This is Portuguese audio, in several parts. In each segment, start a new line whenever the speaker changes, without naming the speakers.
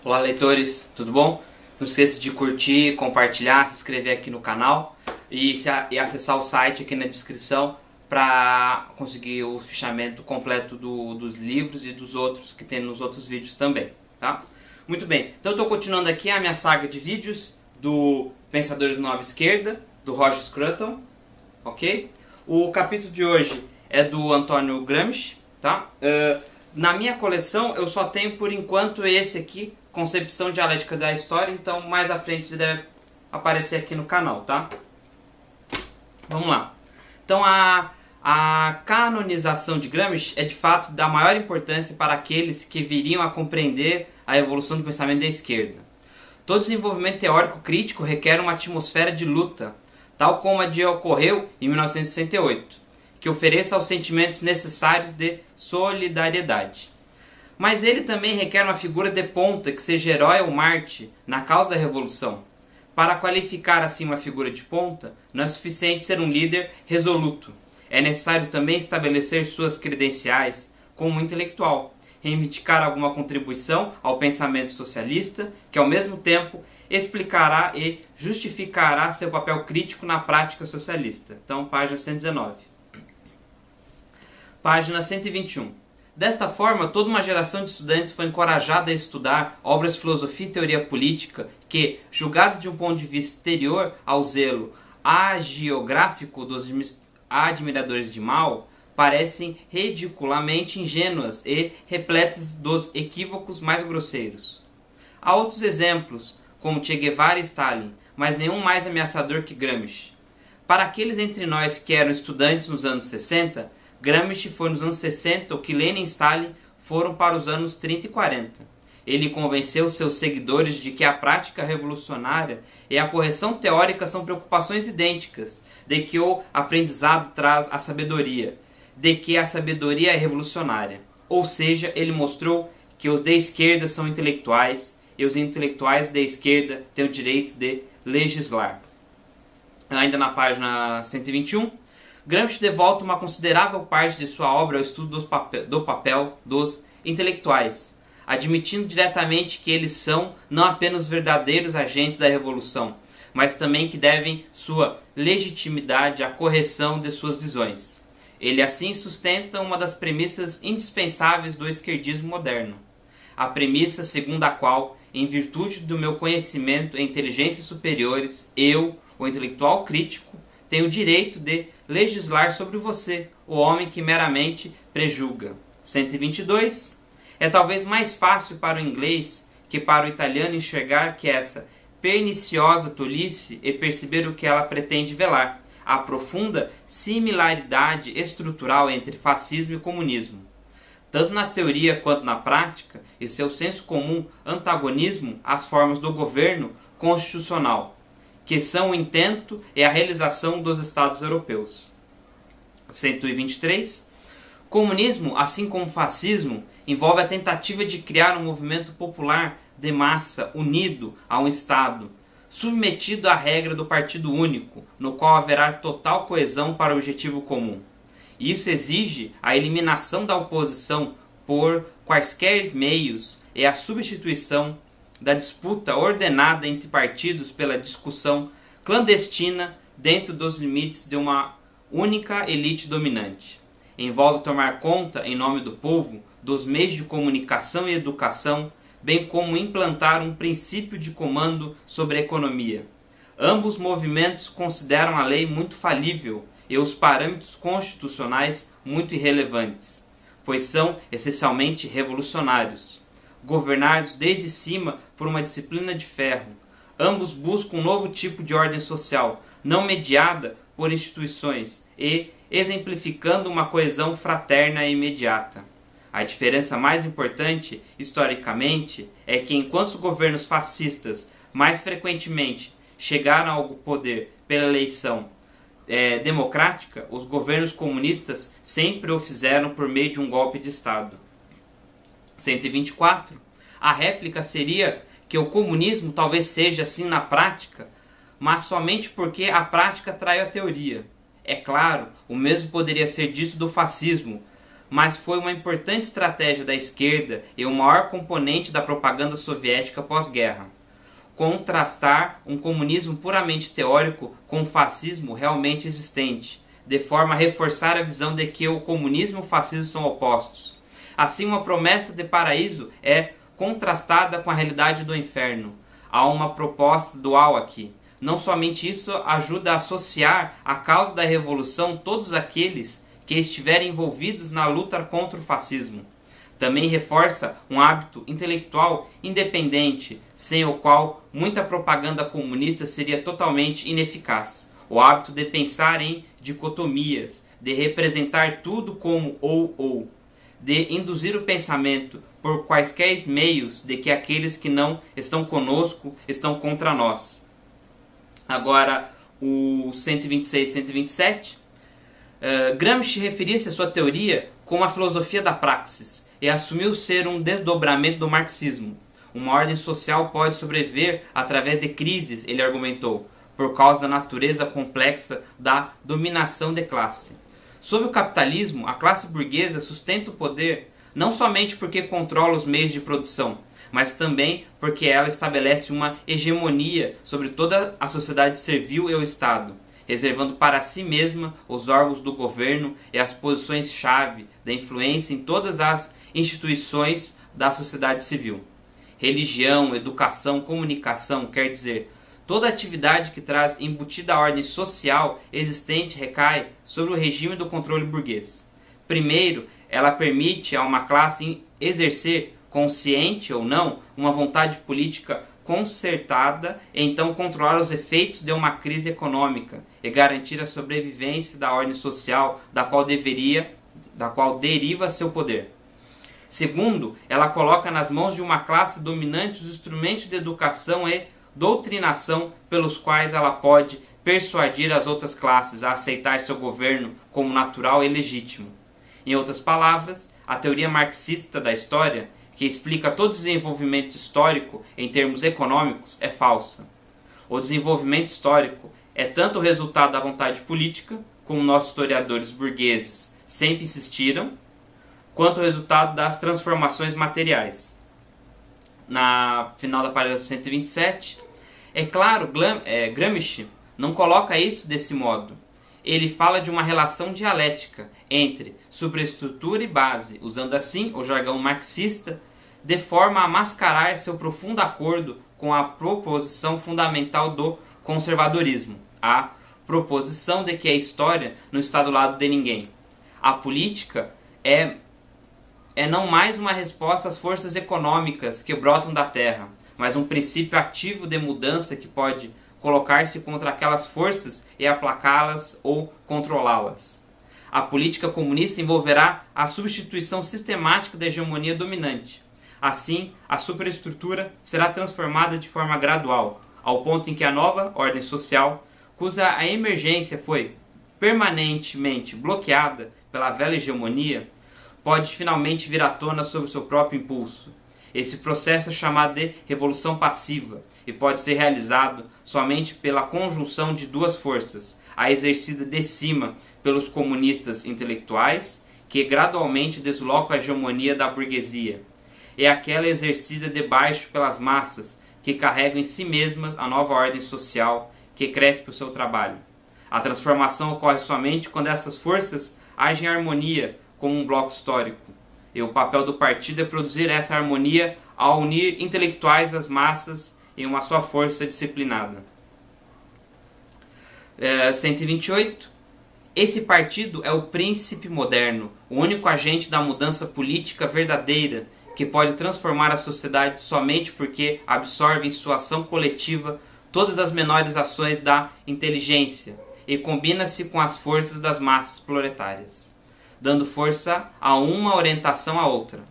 Olá, leitores, tudo bom? Não esqueça de curtir, compartilhar, se inscrever aqui no canal e acessar o site aqui na descrição para conseguir o fichamento completo dos livros e dos outros que tem nos outros vídeos também, tá? Muito bem, então eu estou continuando aqui a minha saga de vídeos do Pensadores de Nova Esquerda, do Roger Scruton, ok? O capítulo de hoje é do Antônio Gramsci, tá? Na minha coleção eu só tenho por enquanto esse aqui, Concepção Dialética da História, então mais à frente ele deve aparecer aqui no canal, tá? Vamos lá. Então a canonização de Gramsci é de fato da maior importância para aqueles que viriam a compreender a evolução do pensamento da esquerda. Todo desenvolvimento teórico crítico requer uma atmosfera de luta, tal como a de ocorreu em 1968, que ofereça os sentimentos necessários de solidariedade. Mas ele também requer uma figura de ponta que seja herói ou mártir na causa da revolução. Para qualificar assim uma figura de ponta, não é suficiente ser um líder resoluto. É necessário também estabelecer suas credenciais como intelectual, reivindicar alguma contribuição ao pensamento socialista, que ao mesmo tempo explicará e justificará seu papel crítico na prática socialista. Então, página 119. Página 121. Desta forma, toda uma geração de estudantes foi encorajada a estudar obras de filosofia e teoria política que, julgadas de um ponto de vista exterior ao zelo hagiográfico dos admiradores de Mao, parecem ridiculamente ingênuas e repletas dos equívocos mais grosseiros. Há outros exemplos, como Che Guevara e Stalin, mas nenhum mais ameaçador que Gramsci. Para aqueles entre nós que eram estudantes nos anos 60, Gramsci foi nos anos 60 o que Lenin e Stalin foram para os anos 30 e 40. Ele convenceu seus seguidores de que a prática revolucionária e a correção teórica são preocupações idênticas, de que o aprendizado traz a sabedoria, de que a sabedoria é revolucionária. Ou seja, ele mostrou que os de esquerda são intelectuais e os intelectuais da esquerda têm o direito de legislar. Ainda na página 121, Gramsci devota uma considerável parte de sua obra ao estudo do papel dos intelectuais, admitindo diretamente que eles são não apenas os verdadeiros agentes da revolução, mas também que devem sua legitimidade à correção de suas visões. Ele assim sustenta uma das premissas indispensáveis do esquerdismo moderno, a premissa segundo a qual, em virtude do meu conhecimento e inteligências superiores, eu, o intelectual crítico, tenho o direito de legislar sobre você, o homem que meramente prejulga. 122. É talvez mais fácil para o inglês que para o italiano enxergar que essa perniciosa tolice e perceber o que ela pretende velar, a profunda similaridade estrutural entre fascismo e comunismo. Tanto na teoria quanto na prática, e seu senso comum antagonismo às formas do governo constitucional, que são o intento e a realização dos Estados europeus. 123. Comunismo, assim como fascismo, envolve a tentativa de criar um movimento popular de massa unido a um Estado, submetido à regra do partido único, no qual haverá total coesão para o objetivo comum. Isso exige a eliminação da oposição por quaisquer meios e a substituição da disputa ordenada entre partidos pela discussão clandestina dentro dos limites de uma única elite dominante. Envolve tomar conta, em nome do povo, dos meios de comunicação e educação, bem como implantar um princípio de comando sobre a economia. Ambos movimentos consideram a lei muito falível e os parâmetros constitucionais muito irrelevantes, pois são essencialmente revolucionários. Governados desde cima por uma disciplina de ferro, ambos buscam um novo tipo de ordem social, não mediada por instituições e exemplificando uma coesão fraterna e imediata. A diferença mais importante, historicamente, é que enquanto os governos fascistas mais frequentemente chegaram ao poder pela eleição democrática, os governos comunistas sempre o fizeram por meio de um golpe de Estado. 124. A réplica seria que o comunismo talvez seja assim na prática, mas somente porque a prática trai a teoria. É claro, o mesmo poderia ser dito do fascismo, mas foi uma importante estratégia da esquerda e o maior componente da propaganda soviética pós-guerra. Contrastar um comunismo puramente teórico com um fascismo realmente existente, de forma a reforçar a visão de que o comunismo e o fascismo são opostos. Assim, uma promessa de paraíso é contrastada com a realidade do inferno. Há uma proposta dual aqui. Não somente isso ajuda a associar à causa da revolução todos aqueles que estiverem envolvidos na luta contra o fascismo. Também reforça um hábito intelectual independente, sem o qual muita propaganda comunista seria totalmente ineficaz. O hábito de pensar em dicotomias, de representar tudo como ou, de induzir o pensamento por quaisquer meios de que aqueles que não estão conosco estão contra nós. Agora, o 126 e 127. Gramsci referia-se à sua teoria como a filosofia da praxis e assumiu ser um desdobramento do marxismo. Uma ordem social pode sobreviver através de crises, ele argumentou, por causa da natureza complexa da dominação de classe. Sob o capitalismo, a classe burguesa sustenta o poder não somente porque controla os meios de produção, mas também porque ela estabelece uma hegemonia sobre toda a sociedade servil e o Estado, reservando para si mesma os órgãos do governo e as posições-chave da influência em todas as instituições da sociedade civil. Religião, educação, comunicação, quer dizer, toda atividade que traz embutida a ordem social existente recai sobre o regime do controle burguês. Primeiro, ela permite a uma classe exercer, consciente ou não, uma vontade política concertada e então controlar os efeitos de uma crise econômica e garantir a sobrevivência da ordem social da qual deriva seu poder. Segundo, ela coloca nas mãos de uma classe dominante os instrumentos de educação e doutrinação pelos quais ela pode persuadir as outras classes a aceitar seu governo como natural e legítimo. Em outras palavras, a teoria marxista da história, que explica todo o desenvolvimento histórico em termos econômicos, é falsa. O desenvolvimento histórico é tanto o resultado da vontade política, como nossos historiadores burgueses sempre insistiram, quanto o resultado das transformações materiais. Na final da página 127, é claro, Gramsci não coloca isso desse modo. Ele fala de uma relação dialética entre superestrutura e base, usando assim o jargão marxista, de forma a mascarar seu profundo acordo com a proposição fundamental do conservadorismo, a proposição de que a história não está do lado de ninguém. A política é não mais uma resposta às forças econômicas que brotam da terra, mas um princípio ativo de mudança que pode colocar-se contra aquelas forças e aplacá-las ou controlá-las. A política comunista envolverá a substituição sistemática da hegemonia dominante. Assim, a superestrutura será transformada de forma gradual, ao ponto em que a nova ordem social, cuja a emergência foi permanentemente bloqueada pela velha hegemonia, pode finalmente vir à tona sob seu próprio impulso. Esse processo é chamado de revolução passiva e pode ser realizado somente pela conjunção de duas forças, a exercida de cima pelos comunistas intelectuais, que gradualmente deslocam a hegemonia da burguesia, e aquela exercida de baixo pelas massas, que carregam em si mesmas a nova ordem social que cresce por seu trabalho. A transformação ocorre somente quando essas forças agem em harmonia como um bloco histórico. E o papel do partido é produzir essa harmonia ao unir intelectuais às massas em uma só força disciplinada. 128. Esse partido é o príncipe moderno, o único agente da mudança política verdadeira que pode transformar a sociedade somente porque absorve em sua ação coletiva todas as menores ações da inteligência e combina-se com as forças das massas proletárias, dando força a uma orientação à outra.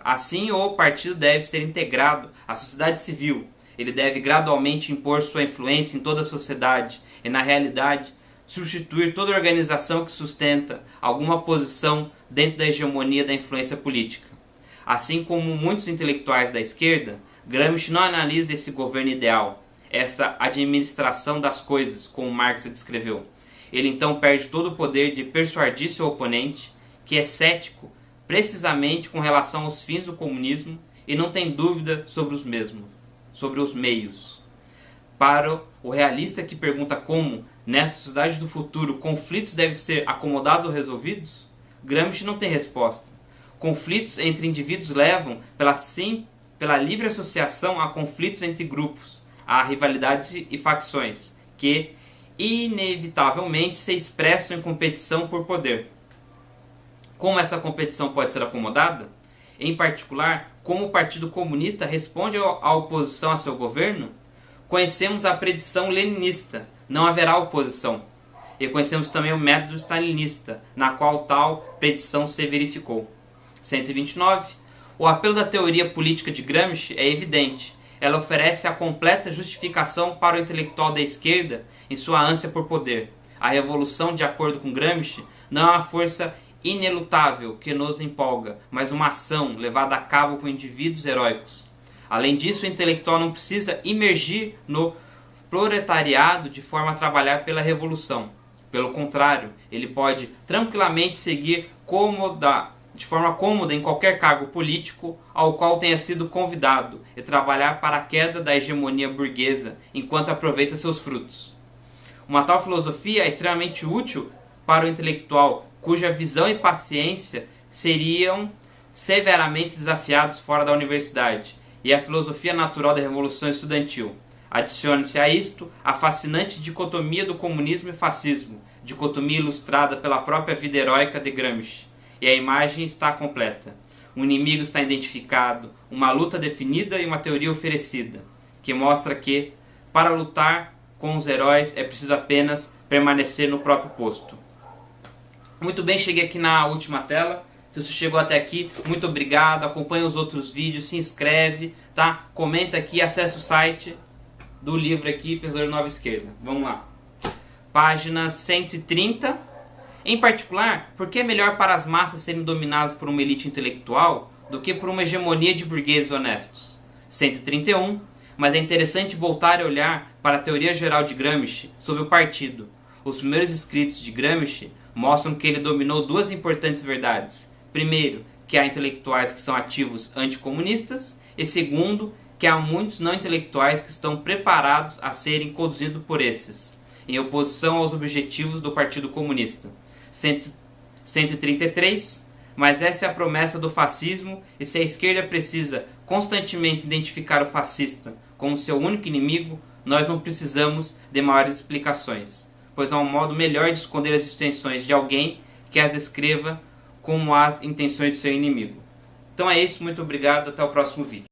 Assim, o partido deve ser integrado à sociedade civil. Ele deve gradualmente impor sua influência em toda a sociedade e, na realidade, substituir toda organização que sustenta alguma posição dentro da hegemonia da influência política. Assim como muitos intelectuais da esquerda, Gramsci não analisa esse governo ideal, essa administração das coisas, como Marx descreveu. Ele então perde todo o poder de persuadir seu oponente, que é cético precisamente com relação aos fins do comunismo e não tem dúvida sobre os mesmos, sobre os meios. Para o realista que pergunta como, nessa sociedade do futuro, conflitos devem ser acomodados ou resolvidos, Gramsci não tem resposta. Conflitos entre indivíduos levam, pela livre associação, a conflitos entre grupos, a rivalidades e facções, que inevitavelmente se expressam em competição por poder. Como essa competição pode ser acomodada? Em particular, como o Partido Comunista responde à oposição a seu governo? Conhecemos a predição leninista, não haverá oposição. E conhecemos também o método stalinista, na qual tal predição se verificou. 129. O apelo da teoria política de Gramsci é evidente. Ela oferece a completa justificação para o intelectual da esquerda em sua ânsia por poder. A revolução, de acordo com Gramsci, não é uma força inelutável que nos empolga, mas uma ação levada a cabo por indivíduos heróicos. Além disso, o intelectual não precisa imergir no proletariado de forma a trabalhar pela revolução. Pelo contrário, ele pode tranquilamente seguir de forma cômoda em qualquer cargo político ao qual tenha sido convidado e trabalhar para a queda da hegemonia burguesa enquanto aproveita seus frutos. Uma tal filosofia é extremamente útil para o intelectual cuja visão e paciência seriam severamente desafiados fora da universidade, e a filosofia natural da Revolução Estudantil. Adicione-se a isto a fascinante dicotomia do comunismo e fascismo, dicotomia ilustrada pela própria vida heróica de Gramsci, e a imagem está completa. Um inimigo está identificado, uma luta definida e uma teoria oferecida, que mostra que, para lutar com os heróis, é preciso apenas permanecer no próprio posto. Muito bem, cheguei aqui na última tela. Se você chegou até aqui, muito obrigado. Acompanhe os outros vídeos, se inscreve, tá? Comenta aqui, acesse o site do livro aqui, Pensador Nova Esquerda. Vamos lá. Página 130. Em particular, por que é melhor para as massas serem dominadas por uma elite intelectual do que por uma hegemonia de burgueses honestos? 131. Mas é interessante voltar a olhar para a teoria geral de Gramsci sobre o partido. Os primeiros escritos de Gramsci mostram que ele dominou duas importantes verdades. Primeiro, que há intelectuais que são ativos anticomunistas, e segundo, que há muitos não intelectuais que estão preparados a serem conduzidos por esses, em oposição aos objetivos do Partido Comunista. 133. Mas essa é a promessa do fascismo, e se a esquerda precisa constantemente identificar o fascista como seu único inimigo, nós não precisamos de maiores explicações, pois há um modo melhor de esconder as intenções de alguém que as descreva como as intenções de seu inimigo. Então é isso, muito obrigado, até o próximo vídeo.